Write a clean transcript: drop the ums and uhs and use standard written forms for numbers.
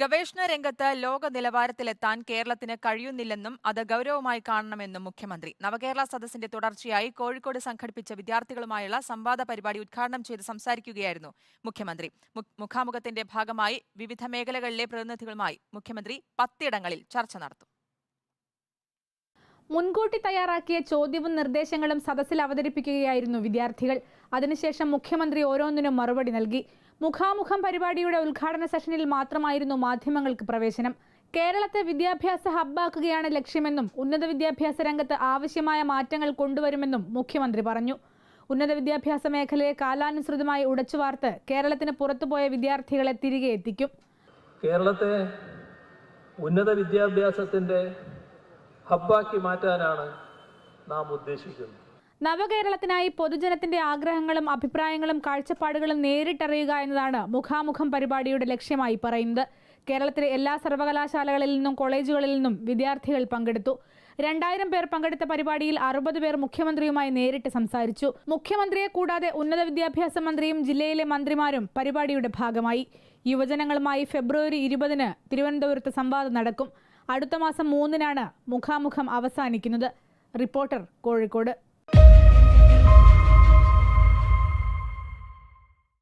ഗവേഷണ രംഗത്ത് ലോക നിലവാരത്തിലെത്താൻ കേരളത്തിന് കഴിയുന്നില്ലെന്നും അത് ഗൗരവമായി കാണണമെന്നും മുഖ്യമന്ത്രി. നവകേരള സദസ്സിന്റെ തുടർച്ചയായി കോഴിക്കോട് സംഘടിപ്പിച്ച വിദ്യാർത്ഥികളുമായുള്ള സംവാദ പരിപാടി ഉദ്ഘാടനം ചെയ്ത് സംസാരിക്കുകയായിരുന്നു മുഖ്യമന്ത്രി. മുഖാമുഖത്തിന്റെ ഭാഗമായി വിവിധ മേഖലകളിലെ പ്രതിനിധികളുമായി മുഖ്യമന്ത്രി 10 ഇടങ്ങളിൽ ചർച്ച നടത്തും. മുൻകൂട്ടി തയ്യാറാക്കിയ ചോദ്യവും നിർദ്ദേശങ്ങളും സദസ്സിൽ അവതരിപ്പിക്കുകയായിരുന്നു വിദ്യാർത്ഥികൾ. അതിനുശേഷം മുഖ്യമന്ത്രി ഓരോന്നിനും മറുപടി നൽകി. മുഖാമുഖം പരിപാടിയുടെ ഉദ്ഘാടന സെഷനിൽ മാത്രമായിരുന്നു മാധ്യമങ്ങൾക്ക് പ്രവേശനം. കേരളത്തെ വിദ്യാഭ്യാസ ഹബ്ബാക്കുകയാണ് ലക്ഷ്യമെന്നും ഉന്നത വിദ്യാഭ്യാസ രംഗത്ത് ആവശ്യമായ മാറ്റങ്ങൾ കൊണ്ടുവരുമെന്നും മുഖ്യമന്ത്രി പറഞ്ഞു. ഉന്നത വിദ്യാഭ്യാസ മേഖലയെ കാലാനുസൃതമായി ഉടച്ചുവാർത്ത് കേരളത്തിന് പുറത്തുപോയ വിദ്യാർത്ഥികളെ തിരികെ എത്തിക്കും. കേരളത്തെ ഉന്നത വിദ്യാഭ്യാസത്തിന്റെ ഹബ്ബാക്കി മാറ്റാനാണ് നാം ഉദ്ദേശിക്കുന്നത്. നവകേരളത്തിനായി പൊതുജനത്തിന്റെ ആഗ്രഹങ്ങളും അഭിപ്രായങ്ങളും കാഴ്ചപ്പാടുകളും നേരിട്ടറിയുക എന്നതാണ് മുഖാമുഖം പരിപാടിയുടെ ലക്ഷ്യമായി പറയുന്നത്. കേരളത്തിലെ എല്ലാ സർവകലാശാലകളിൽ നിന്നും കോളേജുകളിൽ നിന്നും വിദ്യാർത്ഥികൾ പങ്കെടുത്തു. 2000 പേർ പങ്കെടുത്ത പരിപാടിയിൽ 60 പേർ മുഖ്യമന്ത്രിയുമായി നേരിട്ട് സംസാരിച്ചു. മുഖ്യമന്ത്രിയെ കൂടാതെ ഉന്നത വിദ്യാഭ്യാസ മന്ത്രിയും ജില്ലയിലെ മന്ത്രിമാരും പരിപാടിയുടെ ഭാഗമായി. യുവജനങ്ങളുമായി ഫെബ്രുവരി 20-ന് തിരുവനന്തപുരത്ത് സംവാദം നടക്കും. അടുത്ത മാസം 3-നാണ് മുഖാമുഖം അവസാനിക്കുന്നത്. റിപ്പോർട്ടർ, കോഴിക്കോട്.